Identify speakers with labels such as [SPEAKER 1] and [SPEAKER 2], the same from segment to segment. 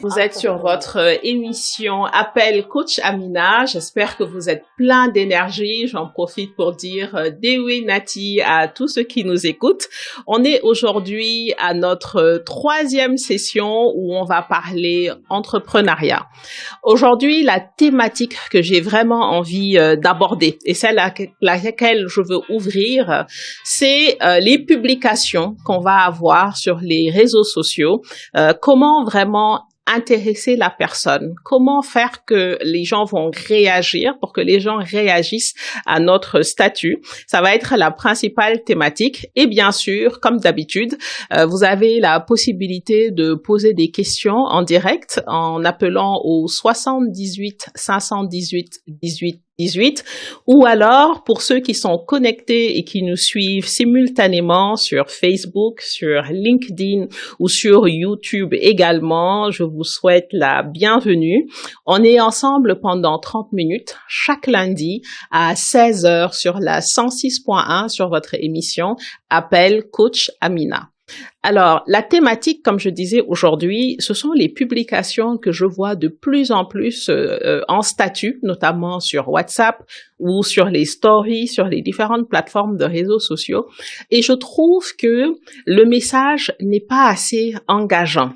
[SPEAKER 1] Vous êtes sur votre émission Appel Coach Amina. J'espère que vous êtes plein d'énergie. J'en profite pour dire Dewe Nati à tous ceux qui nous écoutent. On est aujourd'hui à notre 3e session où on va parler entrepreneuriat. Aujourd'hui, la thématique que j'ai vraiment envie d'aborder et celle à laquelle je veux ouvrir, c'est les publications qu'on va avoir sur les réseaux sociaux. Comment vraiment intéresser la personne, comment faire que les gens vont réagir pour que les gens réagissent à notre statut. Ça va être la principale thématique et bien sûr, comme d'habitude, vous avez la possibilité de poser des questions en direct en appelant au 78 518 18 ou alors pour ceux qui sont connectés et qui nous suivent simultanément sur Facebook, sur LinkedIn ou sur YouTube également, je vous souhaite la bienvenue. On est ensemble pendant 30 minutes chaque lundi à 16h sur la 106.1 sur votre émission Appel Coach Amina. Alors, la thématique, comme je disais aujourd'hui, ce sont les publications que je vois de plus en plus en statut, notamment sur WhatsApp ou sur les stories, sur les différentes plateformes de réseaux sociaux. Et je trouve que le message n'est pas assez engageant.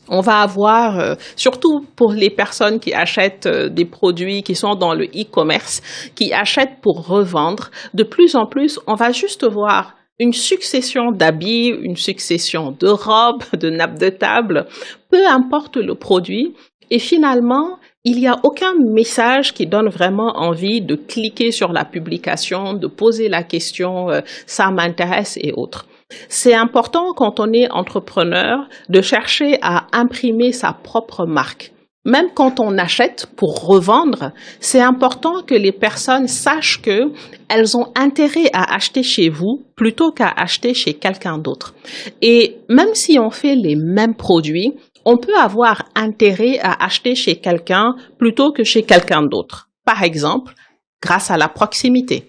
[SPEAKER 1] On va avoir, surtout pour les personnes qui achètent des produits qui sont dans le e-commerce, qui achètent pour revendre, de plus en plus, on va juste voir une succession d'habits, une succession de robes, de nappes de table, peu importe le produit. Et finalement, il n'y a aucun message qui donne vraiment envie de cliquer sur la publication, de poser la question « ça m'intéresse » et autres. C'est important quand on est entrepreneur de chercher à imprimer sa propre marque. Même quand on achète pour revendre, c'est important que les personnes sachent que elles ont intérêt à acheter chez vous plutôt qu'à acheter chez quelqu'un d'autre. Et même si on fait les mêmes produits, on peut avoir intérêt à acheter chez quelqu'un plutôt que chez quelqu'un d'autre. Par exemple, grâce à la proximité.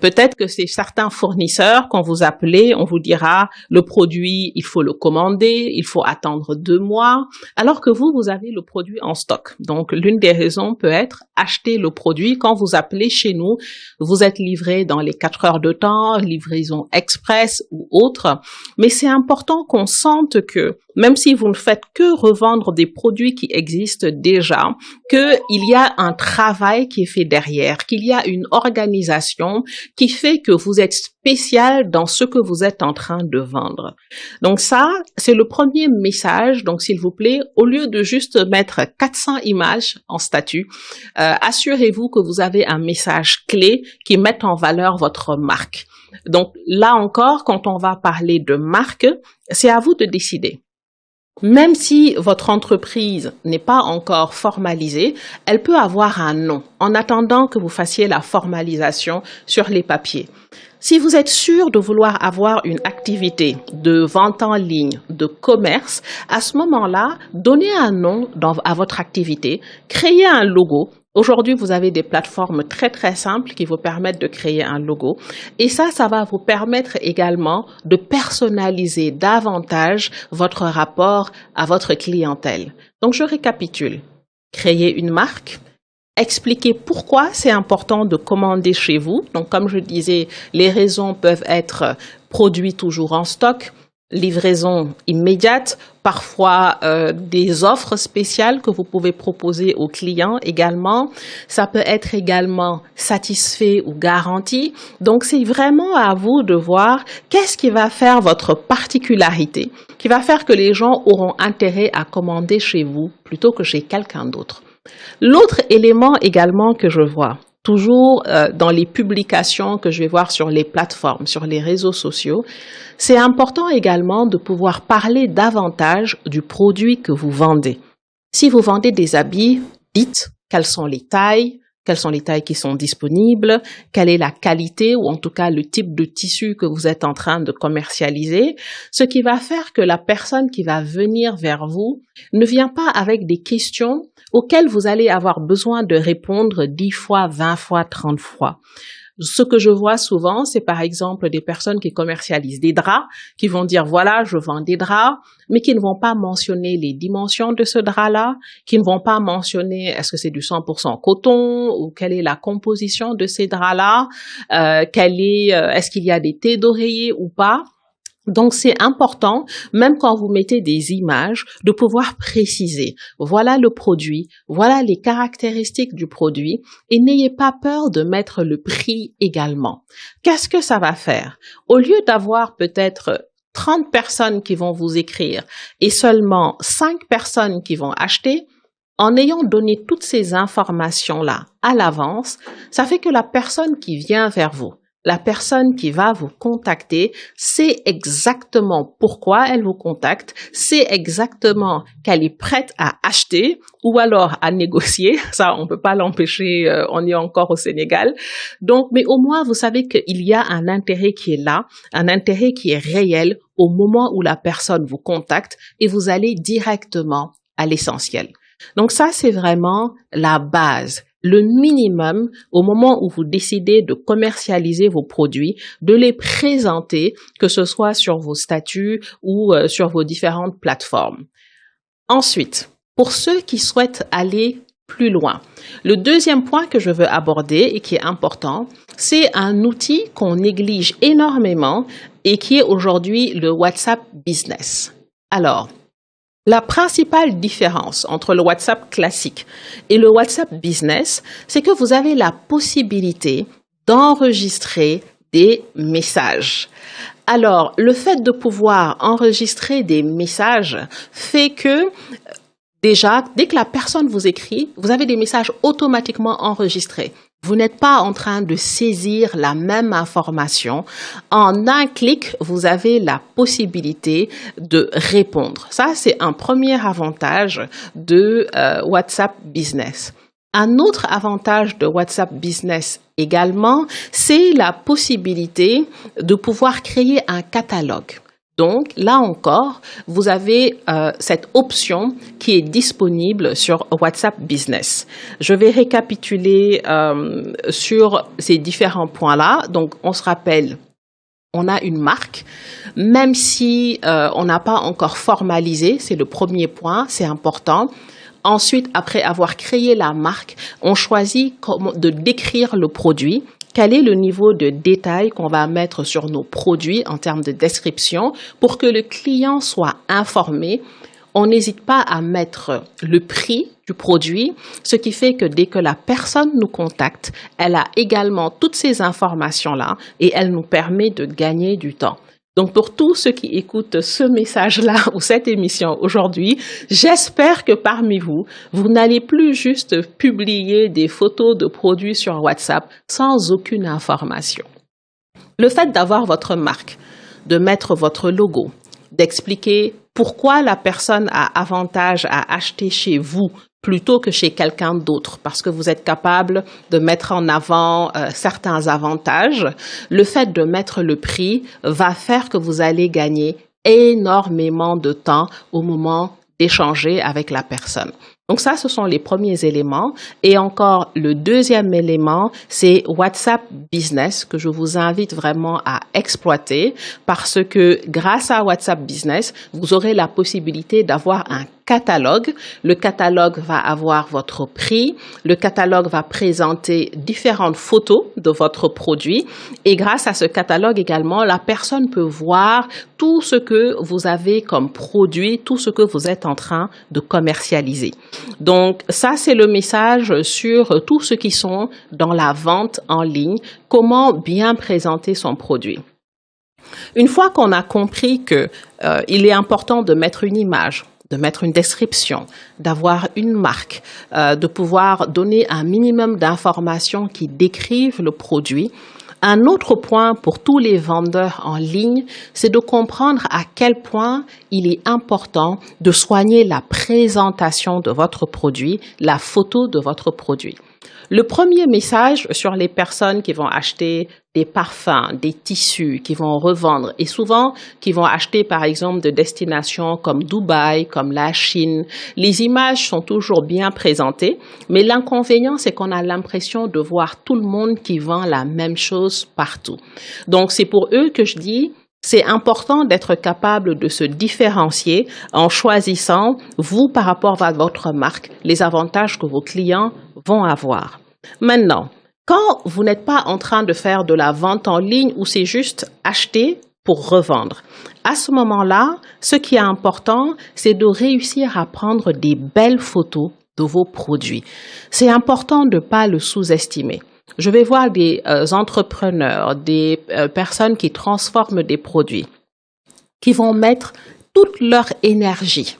[SPEAKER 1] Peut-être que c'est certains fournisseurs, quand vous appelez, on vous dira le produit, il faut le commander, il faut attendre 2 mois, alors que vous avez le produit en stock. Donc, l'une des raisons peut être acheter le produit. Quand vous appelez chez nous, vous êtes livré dans les 4 heures de temps, livraison express ou autre. Mais c'est important qu'on sente que, même si vous ne faites que revendre des produits qui existent déjà, qu'il y a un travail qui est fait derrière, qu'il y a une organisation qui fait que vous êtes spécial dans ce que vous êtes en train de vendre. Donc ça, c'est le premier message. Donc s'il vous plaît, au lieu de juste mettre 400 images en statut, assurez-vous que vous avez un message clé qui mette en valeur votre marque. Donc là encore, quand on va parler de marque, c'est à vous de décider. Même si votre entreprise n'est pas encore formalisée, elle peut avoir un nom en attendant que vous fassiez la formalisation sur les papiers. Si vous êtes sûr de vouloir avoir une activité de vente en ligne, de commerce, à ce moment-là, donnez un nom à votre activité, créez un logo. Aujourd'hui, vous avez des plateformes très, très simples qui vous permettent de créer un logo. Et ça va vous permettre également de personnaliser davantage votre rapport à votre clientèle. Donc, je récapitule. Créer une marque. Expliquer pourquoi c'est important de commander chez vous. Donc, comme je disais, les raisons peuvent être produits toujours en stock, livraison immédiate, parfois des offres spéciales que vous pouvez proposer aux clients également. Ça peut être également satisfait ou garanti. Donc, c'est vraiment à vous de voir qu'est-ce qui va faire votre particularité, qui va faire que les gens auront intérêt à commander chez vous plutôt que chez quelqu'un d'autre. L'autre élément également que je vois, toujours dans les publications que je vais voir sur les plateformes, sur les réseaux sociaux, c'est important également de pouvoir parler davantage du produit que vous vendez. Si vous vendez des habits, dites quelles sont les tailles qui sont disponibles, quelle est la qualité ou en tout cas le type de tissu que vous êtes en train de commercialiser, ce qui va faire que la personne qui va venir vers vous ne vient pas avec des questions auxquelles vous allez avoir besoin de répondre 10 fois, 20 fois, 30 fois. Ce que je vois souvent, c'est par exemple des personnes qui commercialisent des draps, qui vont dire voilà, je vends des draps, mais qui ne vont pas mentionner les dimensions de ce drap-là, qui ne vont pas mentionner est-ce que c'est du 100% coton ou quelle est la composition de ces draps-là, est-ce qu'il y a des thés d'oreiller ou pas. Donc, c'est important, même quand vous mettez des images, de pouvoir préciser. Voilà le produit, voilà les caractéristiques du produit et n'ayez pas peur de mettre le prix également. Qu'est-ce que ça va faire? Au lieu d'avoir peut-être 30 personnes qui vont vous écrire et seulement 5 personnes qui vont acheter, en ayant donné toutes ces informations-là à l'avance, ça fait que la personne qui vient vers vous, la personne qui va vous contacter sait exactement pourquoi elle vous contacte, sait exactement qu'elle est prête à acheter ou alors à négocier. Ça, on peut pas l'empêcher, on est encore au Sénégal. Donc, mais au moins, vous savez qu'il y a un intérêt qui est là, un intérêt qui est réel au moment où la personne vous contacte et vous allez directement à l'essentiel. Donc ça, c'est vraiment la base. Le minimum au moment où vous décidez de commercialiser vos produits, de les présenter, que ce soit sur vos statuts ou sur vos différentes plateformes. Ensuite, pour ceux qui souhaitent aller plus loin, le deuxième point que je veux aborder et qui est important, c'est un outil qu'on néglige énormément et qui est aujourd'hui le WhatsApp Business. Alors, la principale différence entre le WhatsApp classique et le WhatsApp Business, c'est que vous avez la possibilité d'enregistrer des messages. Alors, le fait de pouvoir enregistrer des messages fait que déjà, dès que la personne vous écrit, vous avez des messages automatiquement enregistrés. Vous n'êtes pas en train de saisir la même information. En un clic, vous avez la possibilité de répondre. Ça, c'est un premier avantage de WhatsApp Business. Un autre avantage de WhatsApp Business également, c'est la possibilité de pouvoir créer un catalogue. Donc, là encore, vous avez cette option qui est disponible sur WhatsApp Business. Je vais récapituler sur ces différents points-là. Donc, on se rappelle, on a une marque, même si on n'a pas encore formalisé, c'est le premier point, c'est important. Ensuite, après avoir créé la marque, on choisit de décrire le produit. Quel est le niveau de détail qu'on va mettre sur nos produits en termes de description pour que le client soit informé? On n'hésite pas à mettre le prix du produit, ce qui fait que dès que la personne nous contacte, elle a également toutes ces informations-là et elle nous permet de gagner du temps. Donc, pour tous ceux qui écoutent ce message-là ou cette émission aujourd'hui, j'espère que parmi vous, vous n'allez plus juste publier des photos de produits sur WhatsApp sans aucune information. Le fait d'avoir votre marque, de mettre votre logo, d'expliquer pourquoi la personne a avantage à acheter chez vous plutôt que chez quelqu'un d'autre, parce que vous êtes capable de mettre en avant certains avantages. Le fait de mettre le prix va faire que vous allez gagner énormément de temps au moment d'échanger avec la personne. Donc ça, ce sont les premiers éléments. Et encore, le deuxième élément, c'est WhatsApp Business que je vous invite vraiment à exploiter parce que grâce à WhatsApp Business, vous aurez la possibilité d'avoir un catalogue. Le catalogue va avoir votre prix. Le catalogue va présenter différentes photos de votre produit. Et grâce à ce catalogue également, la personne peut voir tout ce que vous avez comme produit, tout ce que vous êtes en train de commercialiser. Donc, ça, c'est le message sur tous ceux qui sont dans la vente en ligne, comment bien présenter son produit. Une fois qu'on a compris que il est important de mettre une image, de mettre une description, d'avoir une marque, de pouvoir donner un minimum d'informations qui décrivent le produit. Un autre point pour tous les vendeurs en ligne, c'est de comprendre à quel point il est important de soigner la présentation de votre produit, la photo de votre produit. Le premier message sur les personnes qui vont acheter des parfums, des tissus, qui vont revendre et souvent qui vont acheter par exemple de destinations comme Dubaï, comme la Chine, les images sont toujours bien présentées, mais l'inconvénient c'est qu'on a l'impression de voir tout le monde qui vend la même chose partout. Donc c'est pour eux que je dis c'est important d'être capable de se différencier en choisissant, vous, par rapport à votre marque, les avantages que vos clients vont avoir. Maintenant, quand vous n'êtes pas en train de faire de la vente en ligne ou c'est juste acheter pour revendre, à ce moment-là, ce qui est important, c'est de réussir à prendre des belles photos de vos produits. C'est important de ne pas le sous-estimer. Je vais voir des entrepreneurs, des personnes qui transforment des produits, qui vont mettre toute leur énergie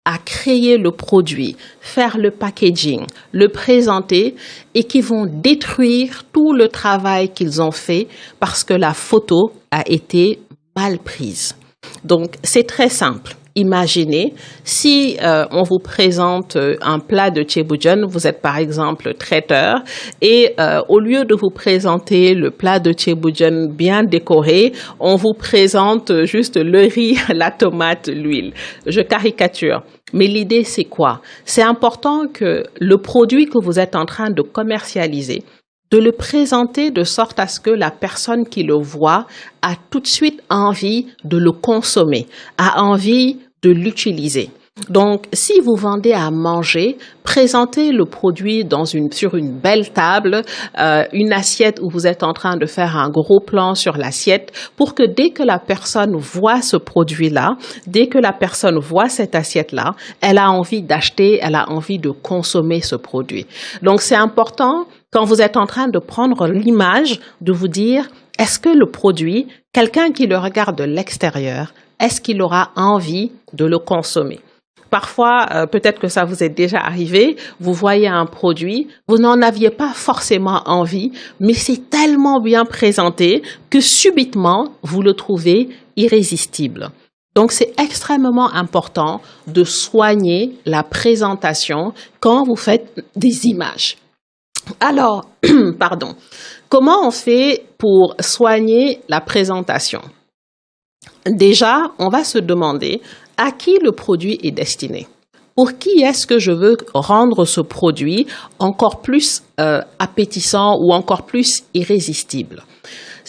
[SPEAKER 1] à créer le produit, faire le packaging, le présenter et qui vont détruire tout le travail qu'ils ont fait parce que la photo a été mal prise. Donc, c'est très simple. Imaginez, si on vous présente un plat de Thieboudione, vous êtes par exemple traiteur et au lieu de vous présenter le plat de Thieboudione bien décoré, on vous présente juste le riz, la tomate, l'huile. Je caricature. Mais l'idée, c'est quoi? C'est important que le produit que vous êtes en train de commercialiser, de le présenter de sorte à ce que la personne qui le voit a tout de suite envie de le consommer, a envie de l'utiliser. Donc, si vous vendez à manger, présentez le produit sur une belle table, une assiette où vous êtes en train de faire un gros plan sur l'assiette pour que dès que la personne voit ce produit-là, dès que la personne voit cette assiette-là, elle a envie d'acheter, elle a envie de consommer ce produit. Donc, c'est important quand vous êtes en train de prendre l'image de vous dire, est-ce que le produit, quelqu'un qui le regarde de l'extérieur, est-ce qu'il aura envie de le consommer? Parfois, peut-être que ça vous est déjà arrivé, vous voyez un produit, vous n'en aviez pas forcément envie, mais c'est tellement bien présenté que subitement, vous le trouvez irrésistible. Donc, c'est extrêmement important de soigner la présentation quand vous faites des images. Alors, comment on fait pour soigner la présentation? Déjà, on va se demander à qui le produit est destiné. Pour qui est-ce que je veux rendre ce produit encore plus appétissant ou encore plus irrésistible?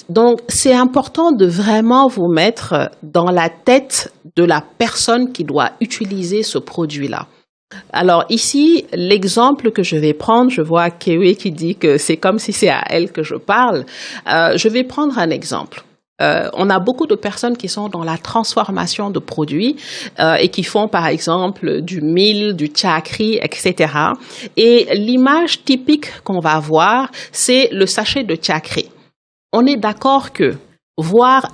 [SPEAKER 1] Donc, c'est important de vraiment vous mettre dans la tête de la personne qui doit utiliser ce produit-là. Alors ici, l'exemple que je vais prendre, je vois Kewe qui dit que c'est comme si c'est à elle que je parle. Je vais prendre un exemple. On a beaucoup de personnes qui sont dans la transformation de produits et qui font par exemple du mil, du tchakri, etc. Et l'image typique qu'on va voir, c'est le sachet de tchakri. On est d'accord que voir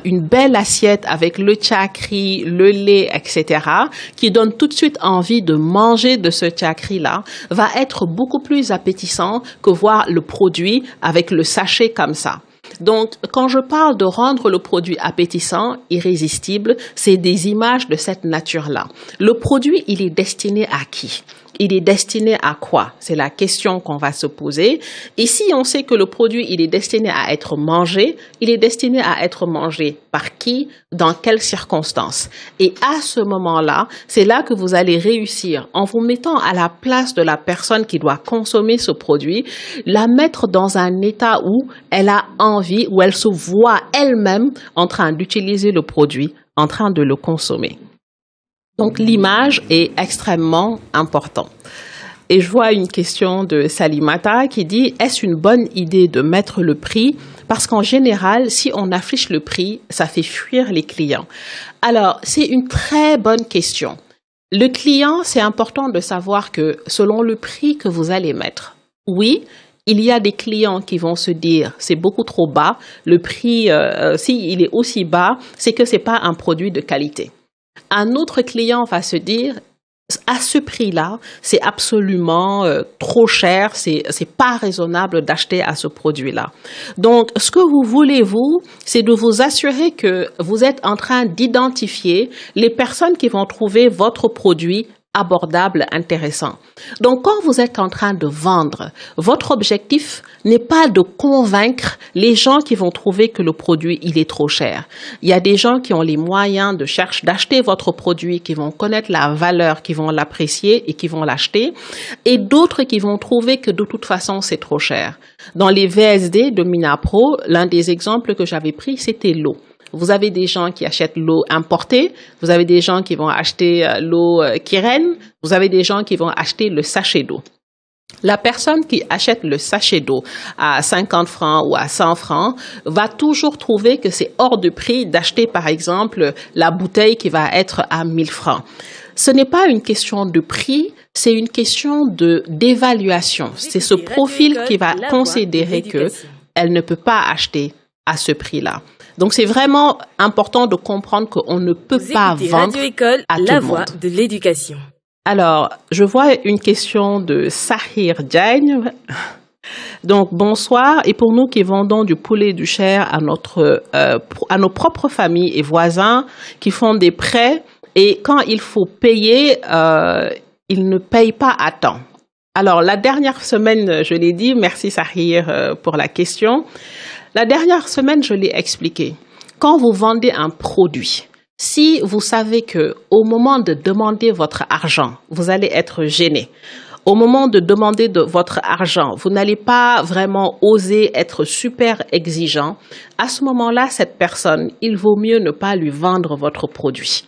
[SPEAKER 1] une belle assiette avec le tchakri, le lait, etc., qui donne tout de suite envie de manger de ce tchakri-là, va être beaucoup plus appétissant que voir le produit avec le sachet comme ça. Donc, quand je parle de rendre le produit appétissant, irrésistible, c'est des images de cette nature-là. Le produit, il est destiné à qui? Il est destiné à quoi? C'est la question qu'on va se poser. Et si on sait que le produit, il est destiné à être mangé, il est destiné à être mangé par qui? Dans quelles circonstances? Et à ce moment-là, c'est là que vous allez réussir, en vous mettant à la place de la personne qui doit consommer ce produit, la mettre dans un état où elle a envie, où elle se voit elle-même en train d'utiliser le produit, en train de le consommer. Donc, l'image est extrêmement importante. Et je vois une question de Salimata qui dit « Est-ce une bonne idée de mettre le prix? Parce qu'en général, si on affiche le prix, ça fait fuir les clients. » Alors, c'est une très bonne question. Le client, c'est important de savoir que selon le prix que vous allez mettre, oui, il y a des clients qui vont se dire c'est beaucoup trop bas, le prix, s'il est aussi bas, c'est que c'est pas un produit de qualité. Un autre client va se dire, à ce prix-là, c'est absolument trop cher, c'est pas raisonnable d'acheter à ce produit-là. Donc, ce que vous voulez, c'est de vous assurer que vous êtes en train d'identifier les personnes qui vont trouver votre produit abordable, intéressant. Donc, quand vous êtes en train de vendre, votre objectif n'est pas de convaincre les gens qui vont trouver que le produit, il est trop cher. Il y a des gens qui ont les moyens d'acheter votre produit, qui vont connaître la valeur, qui vont l'apprécier et qui vont l'acheter, et d'autres qui vont trouver que de toute façon, c'est trop cher. Dans les VSD de Minapro, l'un des exemples que j'avais pris, c'était l'eau. Vous avez des gens qui achètent l'eau importée, vous avez des gens qui vont acheter l'eau Kiren, vous avez des gens qui vont acheter le sachet d'eau. La personne qui achète le sachet d'eau à 50 francs ou à 100 francs va toujours trouver que c'est hors de prix d'acheter, par exemple, la bouteille qui va être à 1000 francs. Ce n'est pas une question de prix, c'est une question d'évaluation. C'est ce profil qui va considérer qu'elle ne peut pas acheter à ce prix-là. Donc, c'est vraiment important de comprendre qu'on ne peut pas vendre à tout le monde.
[SPEAKER 2] La voix de l'éducation.
[SPEAKER 1] Alors, je vois une question de Sahir Diagne. Donc, bonsoir. Et pour nous qui vendons du poulet et du chair à nos propres familles et voisins qui font des prêts et quand il faut payer, ils ne payent pas à temps. Alors, la dernière semaine, je l'ai dit, merci Sahir pour la question. La dernière semaine, je l'ai expliqué. Quand vous vendez un produit, si vous savez que au moment de demander votre argent, vous allez être gêné. Au moment de demander votre argent, vous n'allez pas vraiment oser être super exigeant. À ce moment-là, cette personne, il vaut mieux ne pas lui vendre votre produit.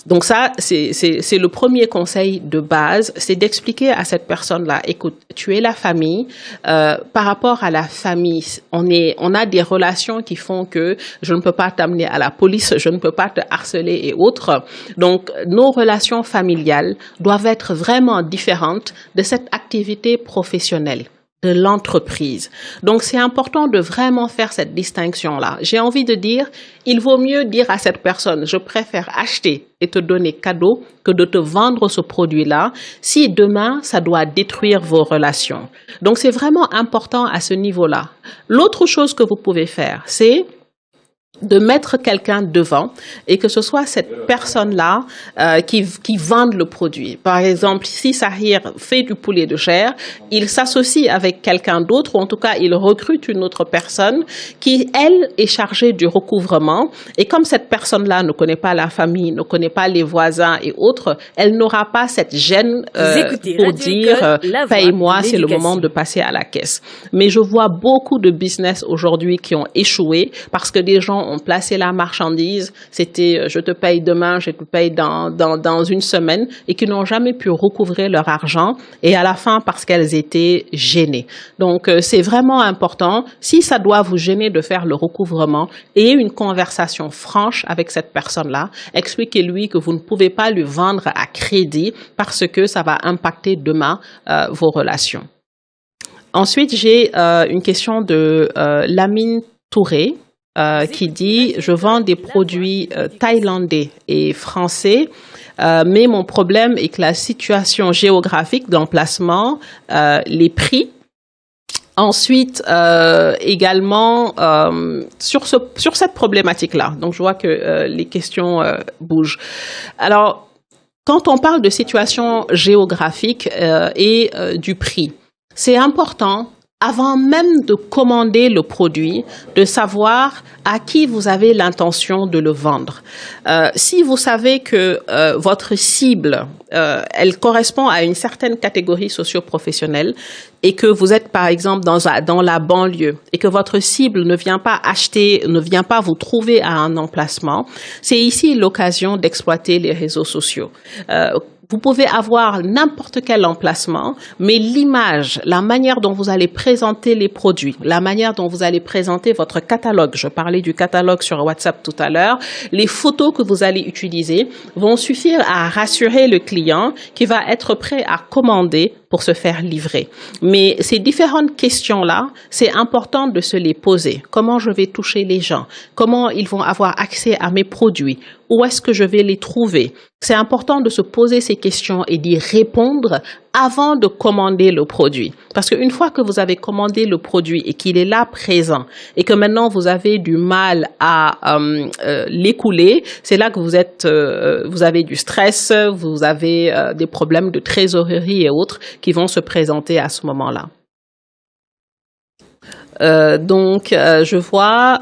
[SPEAKER 1] Donc ça, c'est le premier conseil de base, c'est d'expliquer à cette personne-là, écoute, tu es la famille, par rapport à la famille, on a des relations qui font que je ne peux pas t'amener à la police, je ne peux pas te harceler et autres. Donc, nos relations familiales doivent être vraiment différentes de cette activité professionnelle de l'entreprise. Donc, c'est important de vraiment faire cette distinction-là. J'ai envie de dire, il vaut mieux dire à cette personne, je préfère acheter et te donner cadeau que de te vendre ce produit-là si demain, ça doit détruire vos relations. Donc, c'est vraiment important à ce niveau-là. L'autre chose que vous pouvez faire, c'est de mettre quelqu'un devant et que ce soit cette personne-là qui vende le produit. Par exemple, si Sahir fait du poulet de chair, il s'associe avec quelqu'un d'autre ou en tout cas, il recrute une autre personne qui, elle, est chargée du recouvrement. Et comme cette personne-là ne connaît pas la famille, ne connaît pas les voisins et autres, elle n'aura pas cette gêne pour dire « paye-moi, c'est le moment de passer à la caisse ». Mais je vois beaucoup de business aujourd'hui qui ont échoué parce que des gens ont placé la marchandise, c'était je te paye demain, je te paye dans une semaine et qui n'ont jamais pu recouvrer leur argent et à la fin parce qu'elles étaient gênées. Donc c'est vraiment important, si ça doit vous gêner de faire le recouvrement, ayez une conversation franche avec cette personne-là, expliquez-lui que vous ne pouvez pas lui vendre à crédit parce que ça va impacter demain vos relations. Ensuite, j'ai une question de Lamine Touré. Qui dit « Je vends des produits thaïlandais et français, mais mon problème est que la situation géographique d'emplacement, les prix, ensuite également sur cette problématique-là. » Donc, je vois que les questions bougent. Alors, quand on parle de situation géographique et du prix, c'est important avant même de commander le produit, de savoir à qui vous avez l'intention de le vendre. Si vous savez que votre cible, elle correspond à une certaine catégorie socio-professionnelle et que vous êtes par exemple dans la banlieue et que votre cible ne vient pas acheter, ne vient pas vous trouver à un emplacement, c'est ici l'occasion d'exploiter les réseaux sociaux. Vous pouvez avoir n'importe quel emplacement, mais l'image, la manière dont vous allez présenter les produits, la manière dont vous allez présenter votre catalogue, je parlais du catalogue sur WhatsApp tout à l'heure, les photos que vous allez utiliser vont suffire à rassurer le client qui va être prêt à commander pour se faire livrer. Mais ces différentes questions-là, c'est important de se les poser. Comment je vais toucher les gens? Comment ils vont avoir accès à mes produits? Où est-ce que je vais les trouver? C'est important de se poser ces questions et d'y répondre avant de commander le produit. Parce qu'une fois que vous avez commandé le produit et qu'il est là présent et que maintenant vous avez du mal à l'écouler, c'est là que vous avez du stress, vous avez des problèmes de trésorerie et autres qui vont se présenter à ce moment-là. Je vois...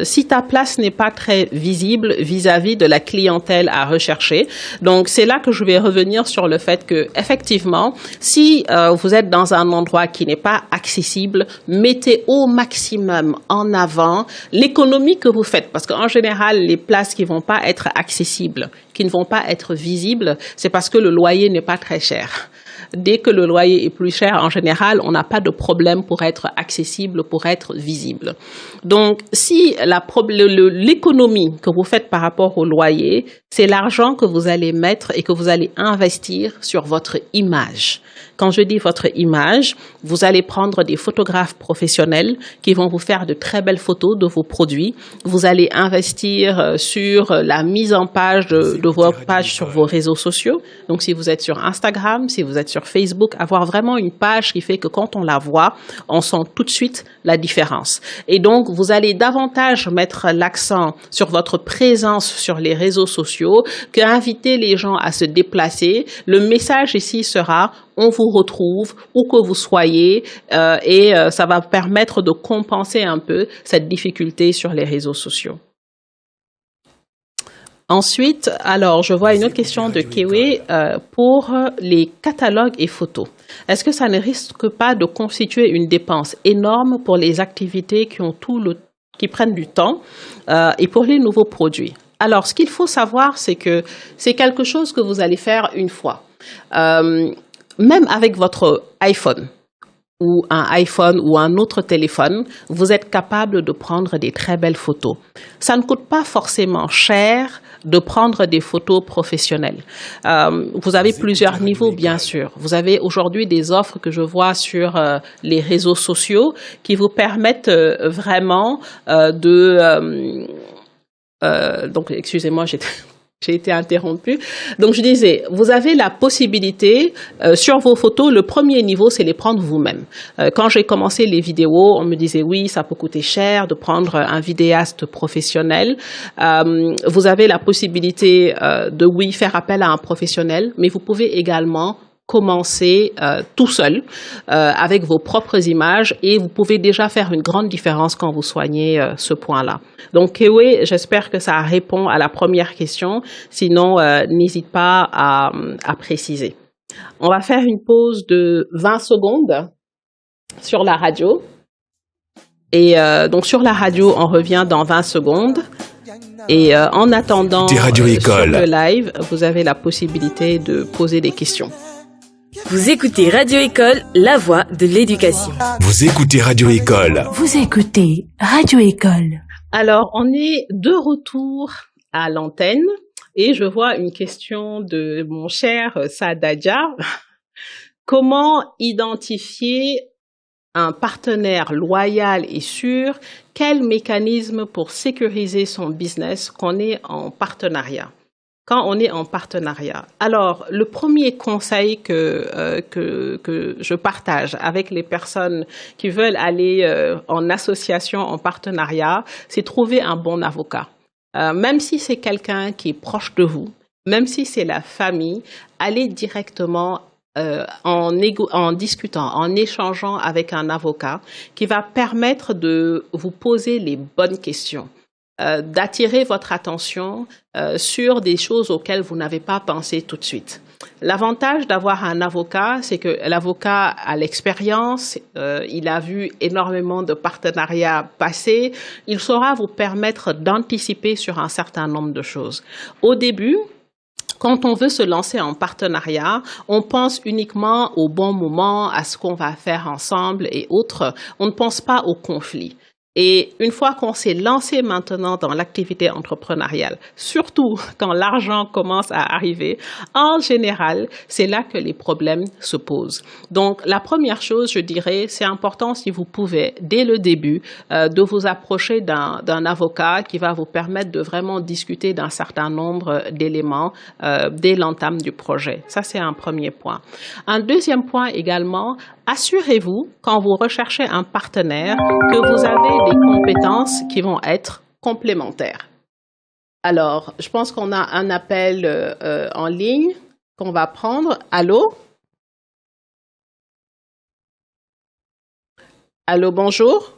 [SPEAKER 1] si ta place n'est pas très visible vis-à-vis de la clientèle à rechercher. Donc, c'est là que je vais revenir sur le fait que, effectivement, si vous êtes dans un endroit qui n'est pas accessible, mettez au maximum en avant l'économie que vous faites. Parce qu'en général, les places qui vont pas être accessibles, qui ne vont pas être visibles, c'est parce que le loyer n'est pas très cher. Dès que le loyer est plus cher, en général, on n'a pas de problème pour être accessible, pour être visible. Donc, si l'économie que vous faites par rapport au loyer, c'est l'argent que vous allez mettre et que vous allez investir sur votre image. Quand je dis votre image, vous allez prendre des photographes professionnels qui vont vous faire de très belles photos de vos produits. Vous allez investir sur la mise en page de vos pages sur vos réseaux sociaux. Donc, si vous êtes sur Instagram, si vous êtes sur Facebook, avoir vraiment une page qui fait que quand on la voit, on sent tout de suite la différence. Et donc, vous allez davantage mettre l'accent sur votre présence sur les réseaux sociaux qu'inviter les gens à se déplacer. Le message ici sera on vous retrouve où que vous soyez et ça va permettre de compenser un peu cette difficulté sur les réseaux sociaux. Ensuite, alors je vois une autre question de Kewe pour les catalogues et photos. Est-ce que ça ne risque pas de constituer une dépense énorme pour les activités qui prennent du temps et pour les nouveaux produits? Alors, ce qu'il faut savoir, c'est que c'est quelque chose que vous allez faire une fois. Même avec votre iPhone ou un autre téléphone, vous êtes capable de prendre des très belles photos. Ça ne coûte pas forcément cher de prendre des photos professionnelles. Vous avez plusieurs niveaux, bien sûr. Vous avez aujourd'hui des offres que je vois sur les réseaux sociaux qui vous permettent vraiment donc, excusez-moi, j'ai été interrompue. Donc, je disais, vous avez la possibilité, sur vos photos, le premier niveau, c'est les prendre vous-même. Quand j'ai commencé les vidéos, on me disait, oui, ça peut coûter cher de prendre un vidéaste professionnel. Vous avez la possibilité de, faire appel à un professionnel, mais vous pouvez également commencer tout seul avec vos propres images et vous pouvez déjà faire une grande différence quand vous soignez ce point-là. Donc, Kewe, j'espère que ça répond à la première question. Sinon, n'hésite pas à préciser. On va faire une pause de 20 secondes sur la radio. Et donc, sur la radio, on revient dans 20 secondes. Et en attendant, sur le live, vous avez la possibilité de poser des questions.
[SPEAKER 2] Vous écoutez Radio École, la voix de l'éducation.
[SPEAKER 3] Vous écoutez Radio École.
[SPEAKER 4] Vous écoutez Radio École.
[SPEAKER 1] Alors, on est de retour à l'antenne et je vois une question de mon cher Saadadia. Comment identifier un partenaire loyal et sûr? Quel mécanisme pour sécuriser son business quand on est en partenariat? Quand on est en partenariat. Alors, le premier conseil que je partage avec les personnes qui veulent aller en association, en partenariat, c'est trouver un bon avocat. Même si c'est quelqu'un qui est proche de vous, même si c'est la famille, allez directement en discutant, en échangeant avec un avocat qui va permettre de vous poser les bonnes questions. D'attirer votre attention sur des choses auxquelles vous n'avez pas pensé tout de suite. L'avantage d'avoir un avocat, c'est que l'avocat a l'expérience, il a vu énormément de partenariats passés, il saura vous permettre d'anticiper sur un certain nombre de choses. Au début, quand on veut se lancer en partenariat, on pense uniquement au bon moment, à ce qu'on va faire ensemble et autres. On ne pense pas au conflit. Et une fois qu'on s'est lancé maintenant dans l'activité entrepreneuriale, surtout quand l'argent commence à arriver, en général, c'est là que les problèmes se posent. Donc, la première chose, je dirais, c'est important si vous pouvez, dès le début, de vous approcher d'un avocat qui va vous permettre de vraiment discuter d'un certain nombre d'éléments dès l'entame du projet. Ça, c'est un premier point. Un deuxième point également, assurez-vous, quand vous recherchez un partenaire, que vous avez des compétences qui vont être complémentaires. Alors, je pense qu'on a un appel en ligne qu'on va prendre. Allô? Allô, bonjour?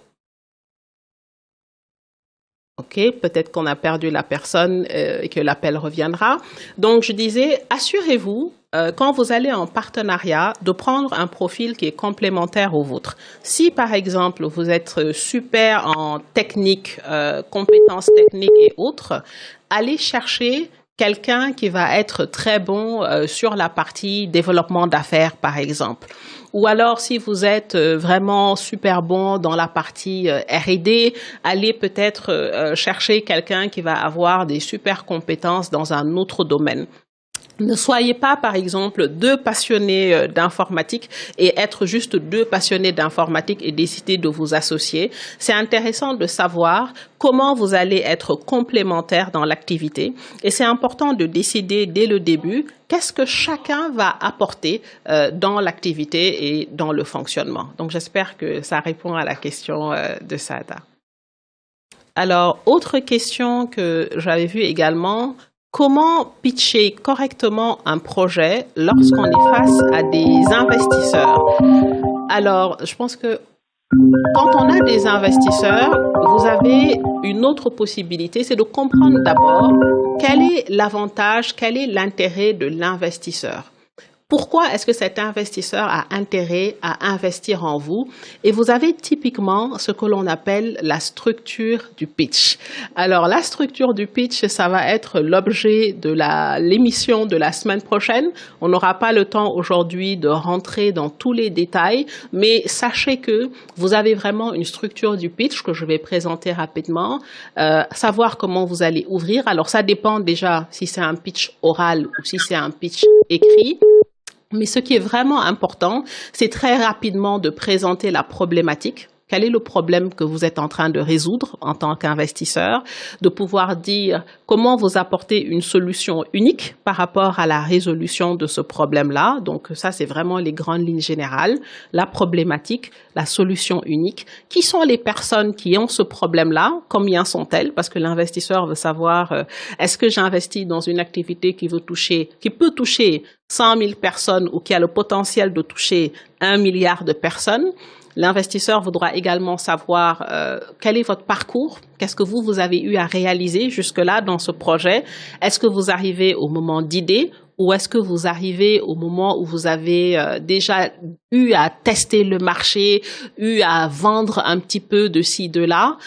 [SPEAKER 1] OK, peut-être qu'on a perdu la personne et que l'appel reviendra. Donc, je disais, assurez-vous, quand vous allez en partenariat, de prendre un profil qui est complémentaire au vôtre. Si, par exemple, vous êtes super en technique, compétences techniques et autres, allez chercher quelqu'un qui va être très bon sur la partie développement d'affaires, par exemple. Ou alors, si vous êtes vraiment super bon dans la partie R&D, allez peut-être chercher quelqu'un qui va avoir des super compétences dans un autre domaine. Ne soyez pas, par exemple, deux passionnés d'informatique et être juste deux passionnés d'informatique et décider de vous associer. C'est intéressant de savoir comment vous allez être complémentaires dans l'activité. Et c'est important de décider dès le début qu'est-ce que chacun va apporter dans l'activité et dans le fonctionnement. Donc, j'espère que ça répond à la question de Saada. Alors, autre question que j'avais vue également, comment pitcher correctement un projet lorsqu'on est face à des investisseurs? Alors, je pense que quand on a des investisseurs, vous avez une autre possibilité, c'est de comprendre d'abord quel est l'avantage, quel est l'intérêt de l'investisseur. Pourquoi est-ce que cet investisseur a intérêt à investir en vous? Et vous avez typiquement ce que l'on appelle la structure du pitch. Alors, la structure du pitch, ça va être l'objet de l'émission de la semaine prochaine. On n'aura pas le temps aujourd'hui de rentrer dans tous les détails, mais sachez que vous avez vraiment une structure du pitch que je vais présenter rapidement, savoir comment vous allez ouvrir. Alors, ça dépend déjà si c'est un pitch oral ou si c'est un pitch écrit. Mais ce qui est vraiment important, c'est très rapidement de présenter la problématique. Quel est le problème que vous êtes en train de résoudre en tant qu'investisseur, de pouvoir dire comment vous apportez une solution unique par rapport à la résolution de ce problème-là. Donc ça, c'est vraiment les grandes lignes générales, la problématique, la solution unique. Qui sont les personnes qui ont ce problème-là? Combien sont-elles? Parce que l'investisseur veut savoir, est-ce que j'investis dans une activité qui peut toucher 100 000 personnes ou qui a le potentiel de toucher 1 milliard de personnes? L'investisseur voudra également savoir quel est votre parcours, qu'est-ce que vous avez eu à réaliser jusque-là dans ce projet. Est-ce que vous arrivez au moment d'idée ou est-ce que vous arrivez au moment où vous avez déjà eu à tester le marché, eu à vendre un petit peu de ci, de là.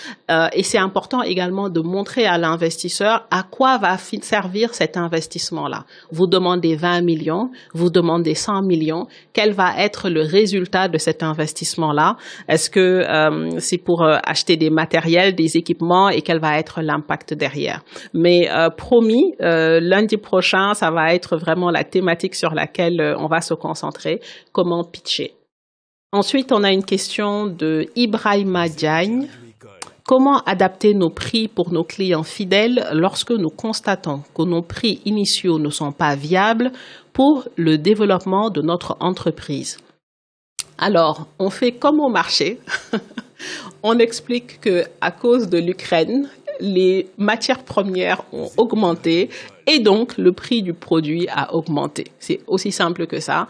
[SPEAKER 1] Et c'est important également de montrer à l'investisseur à quoi va servir cet investissement-là. Vous demandez 20 millions, vous demandez 100 millions. Quel va être le résultat de cet investissement-là? Est-ce que c'est pour acheter des matériels, des équipements et quel va être l'impact derrière? Mais promis, lundi prochain, ça va être vraiment la thématique sur laquelle on va se concentrer, comment pitcher. Ensuite, on a une question de Ibrahima Diagne. Comment adapter nos prix pour nos clients fidèles lorsque nous constatons que nos prix initiaux ne sont pas viables pour le développement de notre entreprise? Alors, on fait comme au marché. On explique que à cause de l'Ukraine, les matières premières ont augmenté et donc le prix du produit a augmenté. C'est aussi simple que ça.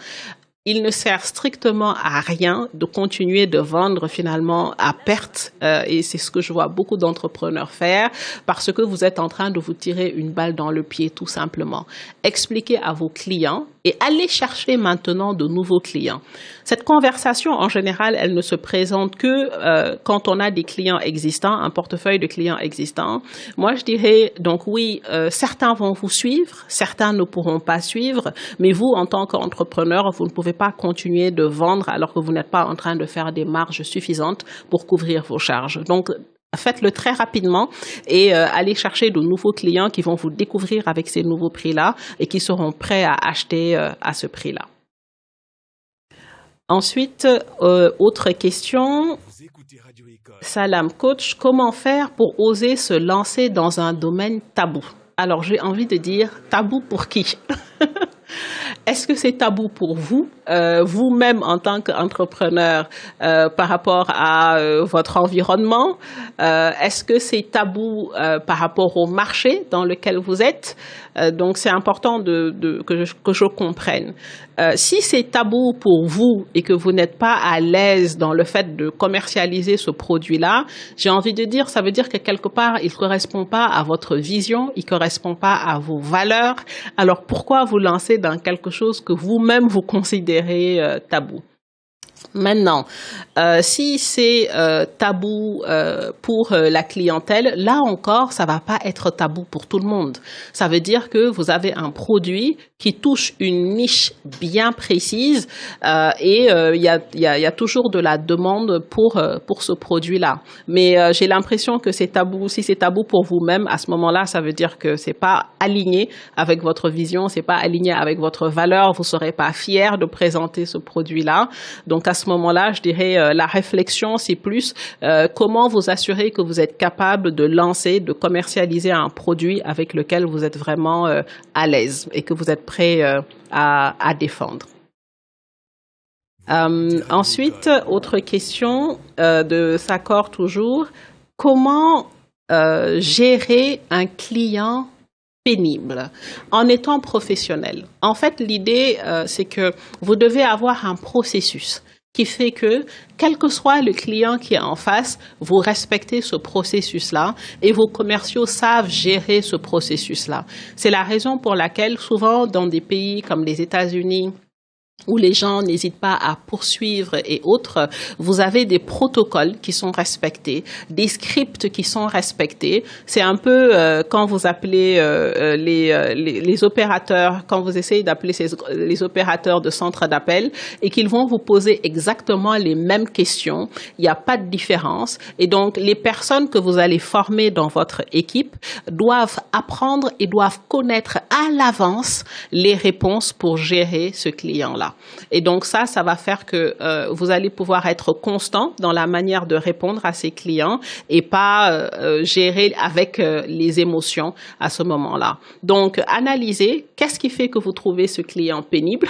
[SPEAKER 1] Il ne sert strictement à rien de continuer de vendre finalement à perte et c'est ce que je vois beaucoup d'entrepreneurs faire parce que vous êtes en train de vous tirer une balle dans le pied tout simplement. Expliquez à vos clients et allez chercher maintenant de nouveaux clients. Cette conversation, en général, elle ne se présente que quand on a des clients existants, un portefeuille de clients existants. Moi, je dirais, donc oui, certains vont vous suivre, certains ne pourront pas suivre, mais vous, en tant qu'entrepreneur, vous ne pouvez pas continuer de vendre alors que vous n'êtes pas en train de faire des marges suffisantes pour couvrir vos charges. Donc, faites-le très rapidement et allez chercher de nouveaux clients qui vont vous découvrir avec ces nouveaux prix-là et qui seront prêts à acheter à ce prix-là. Ensuite, autre question. Salam coach, comment faire pour oser se lancer dans un domaine tabou? Alors, j'ai envie de dire tabou pour qui? Est-ce que c'est tabou pour vous, vous-même en tant qu'entrepreneur, par rapport à votre environnement? Est-ce que c'est tabou par rapport au marché dans lequel vous êtes? Donc, c'est important que je comprenne. Si c'est tabou pour vous et que vous n'êtes pas à l'aise dans le fait de commercialiser ce produit-là, j'ai envie de dire, ça veut dire que quelque part, il ne correspond pas à votre vision, il ne correspond pas à vos valeurs. Alors, pourquoi vous lancer dans quelque chose que vous-même vous considérez tabou? Maintenant, si c'est tabou pour la clientèle, là encore, ça va pas être tabou pour tout le monde. Ça veut dire que vous avez un produit qui touche une niche bien précise et il y a toujours de la demande pour ce produit-là. Mais j'ai l'impression que c'est tabou. Si c'est tabou pour vous-même, à ce moment-là, ça veut dire que c'est pas aligné avec votre vision, c'est pas aligné avec votre valeur. Vous serez pas fier de présenter ce produit-là. Donc à ce moment-là, je dirais la réflexion, c'est plus comment vous assurer que vous êtes capable de lancer, de commercialiser un produit avec lequel vous êtes vraiment à l'aise et que vous êtes prêt à défendre. Ensuite, autre question de Sakor toujours. Comment gérer un client pénible en étant professionnel? En fait, l'idée, c'est que vous devez avoir un processus qui fait que, quel que soit le client qui est en face, vous respectez ce processus-là et vos commerciaux savent gérer ce processus-là. C'est la raison pour laquelle, souvent, dans des pays comme les États-Unis, où les gens n'hésitent pas à poursuivre et autres, vous avez des protocoles qui sont respectés, des scripts qui sont respectés. C'est un peu quand vous appelez les opérateurs, quand vous essayez d'appeler les opérateurs de centre d'appel et qu'ils vont vous poser exactement les mêmes questions. Il n'y a pas de différence. Et donc, les personnes que vous allez former dans votre équipe doivent apprendre et doivent connaître à l'avance les réponses pour gérer ce client-là. Et donc ça va faire que vous allez pouvoir être constant dans la manière de répondre à ces clients et pas gérer avec les émotions à ce moment-là. Donc, analysez qu'est-ce qui fait que vous trouvez ce client pénible.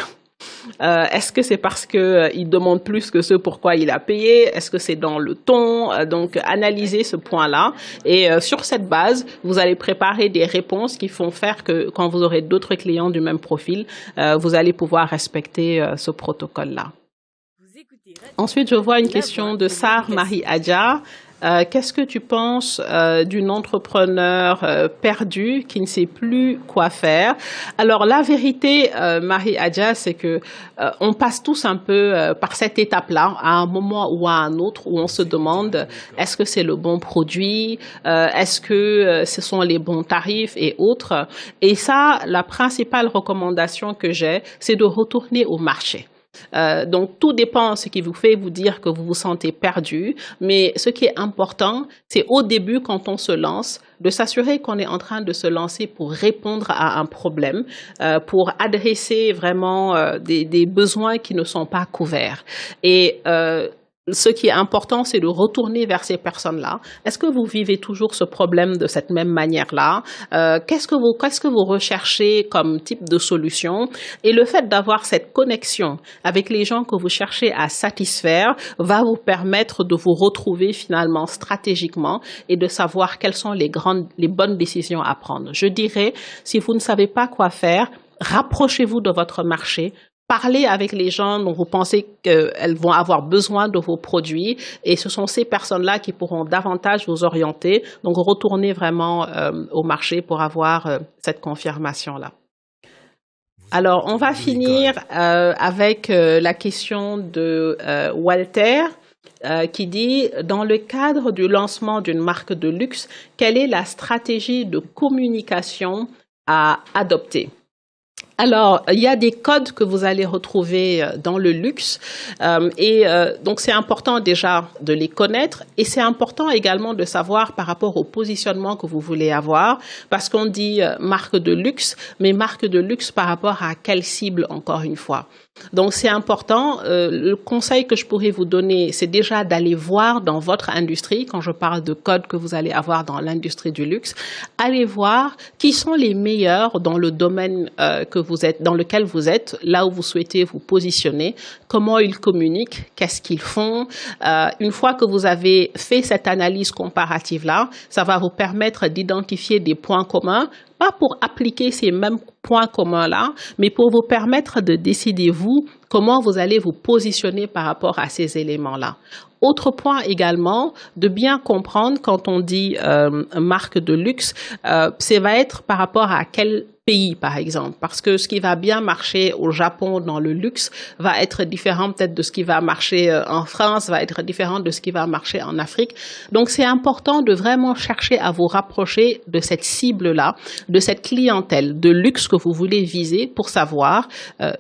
[SPEAKER 1] Est-ce que c'est parce qu'il demande plus que ce pourquoi il a payé? Est-ce que c'est dans le ton? Donc, analysez ce point-là. Et sur cette base, vous allez préparer des réponses qui font faire que quand vous aurez d'autres clients du même profil, vous allez pouvoir respecter ce protocole-là. Ensuite, je vois une question de Sar Marie Adja. Qu'est-ce que tu penses d'une entrepreneur perdue qui ne sait plus quoi faire? Alors la vérité, Marie Adja, c'est que on passe tous un peu par cette étape-là, à un moment ou à un autre, où on se demande est-ce que c'est le bon produit, est-ce que ce sont les bons tarifs et autres. Et ça, la principale recommandation que j'ai, c'est de retourner au marché. Donc, tout dépend de ce qui vous fait vous dire que vous vous sentez perdu. Mais ce qui est important, c'est au début, quand on se lance, de s'assurer qu'on est en train de se lancer pour répondre à un problème, pour adresser vraiment des besoins qui ne sont pas couverts. Et ce qui est important, c'est de retourner vers ces personnes-là. Est-ce que vous vivez toujours ce problème de cette même manière-là? Qu'est-ce que vous recherchez comme type de solution? Et le fait d'avoir cette connexion avec les gens que vous cherchez à satisfaire va vous permettre de vous retrouver finalement stratégiquement et de savoir quelles sont les bonnes décisions à prendre. Je dirais, si vous ne savez pas quoi faire, rapprochez-vous de votre marché. Parlez avec les gens dont vous pensez qu'elles vont avoir besoin de vos produits et ce sont ces personnes-là qui pourront davantage vous orienter. Donc, retournez vraiment au marché pour avoir cette confirmation-là. Alors, on va finir avec la question de Walter. Qui dit, dans le cadre du lancement d'une marque de luxe, quelle est la stratégie de communication à adopter? Alors, il y a des codes que vous allez retrouver dans le luxe donc c'est important déjà de les connaître et c'est important également de savoir par rapport au positionnement que vous voulez avoir parce qu'on dit marque de luxe, mais marque de luxe par rapport à quelle cible encore une fois. Donc, c'est important. Le conseil que je pourrais vous donner, c'est déjà d'aller voir dans votre industrie, quand je parle de codes que vous allez avoir dans l'industrie du luxe, allez voir qui sont les meilleurs dans le domaine dans lequel vous êtes, là où vous souhaitez vous positionner, comment ils communiquent, qu'est-ce qu'ils font. Une fois que vous avez fait cette analyse comparative-là, ça va vous permettre d'identifier des points communs, pas pour appliquer ces mêmes points communs-là, mais pour vous permettre de décider, vous, comment vous allez vous positionner par rapport à ces éléments-là. Autre point également, de bien comprendre quand on dit marque de luxe, ça va être par rapport à quel pays, par exemple, parce que ce qui va bien marcher au Japon dans le luxe va être différent peut-être de ce qui va marcher en France, va être différent de ce qui va marcher en Afrique. Donc, c'est important de vraiment chercher à vous rapprocher de cette cible-là, de cette clientèle de luxe que vous voulez viser pour savoir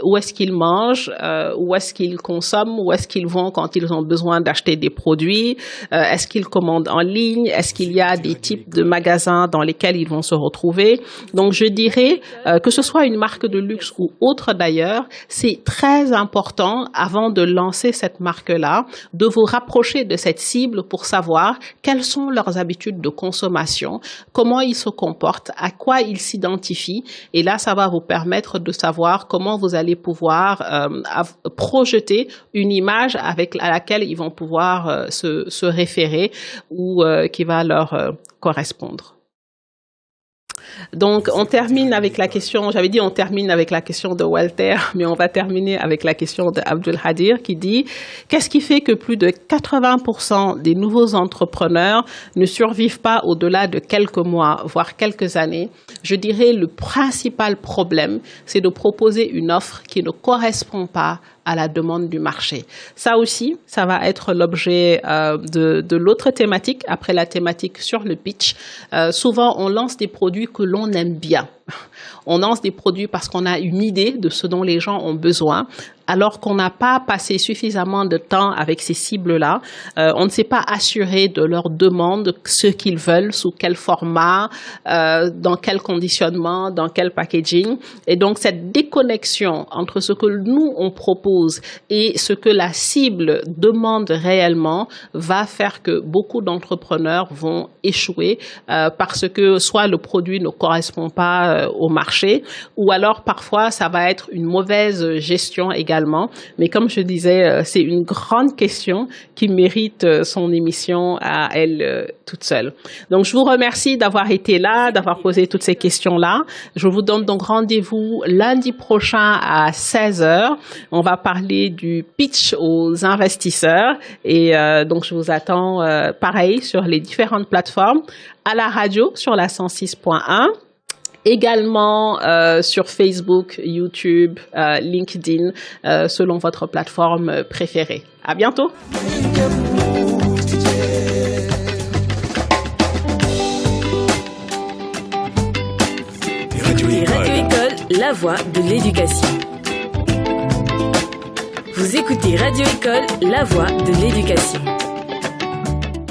[SPEAKER 1] où est-ce qu'ils mangent, où est-ce qu'ils consomment, où est-ce qu'ils vont quand ils ont besoin d'acheter des produits, est-ce qu'ils commandent en ligne, est-ce qu'il y a des types de magasins dans lesquels ils vont se retrouver. Donc, je dirais que ce soit une marque de luxe ou autre d'ailleurs, c'est très important avant de lancer cette marque-là, de vous rapprocher de cette cible pour savoir quelles sont leurs habitudes de consommation, comment ils se comportent, à quoi ils s'identifient. Et là, ça va vous permettre de savoir comment vous allez pouvoir projeter une image à laquelle ils vont pouvoir se référer ou qui va leur correspondre. Donc, on termine avec la question, j'avais dit on termine avec la question de Walter, mais on va terminer avec la question de Abdul Hadir qui dit « Qu'est-ce qui fait que plus de 80% des nouveaux entrepreneurs ne survivent pas au-delà de quelques mois, voire quelques années ?» Je dirais le principal problème, c'est de proposer une offre qui ne correspond pas à la demande du marché. Ça aussi, ça va être l'objet de l'autre thématique, après la thématique sur le pitch. Souvent, on lance des produits que l'on aime bien. On lance des produits parce qu'on a une idée de ce dont les gens ont besoin, alors qu'on n'a pas passé suffisamment de temps avec ces cibles-là. On ne s'est pas assuré de leur demande, ce qu'ils veulent, sous quel format, dans quel conditionnement, dans quel packaging. Et donc, cette déconnexion entre ce que nous, on propose et ce que la cible demande réellement va faire que beaucoup d'entrepreneurs vont échouer parce que soit le produit ne correspond pas au marché, ou alors parfois ça va être une mauvaise gestion également. Mais comme je disais, c'est une grande question qui mérite son émission à elle toute seule. Donc je vous remercie d'avoir été là, d'avoir posé toutes ces questions-là. Je vous donne donc rendez-vous lundi prochain à 16h. On va parler du pitch aux investisseurs et donc je vous attends pareil sur les différentes plateformes, à la radio sur la 106.1. Également sur Facebook, YouTube, LinkedIn, selon votre plateforme préférée. À bientôt.
[SPEAKER 3] Radio
[SPEAKER 2] École, la voix de l'éducation. Vous écoutez Radio École, la voix de l'éducation.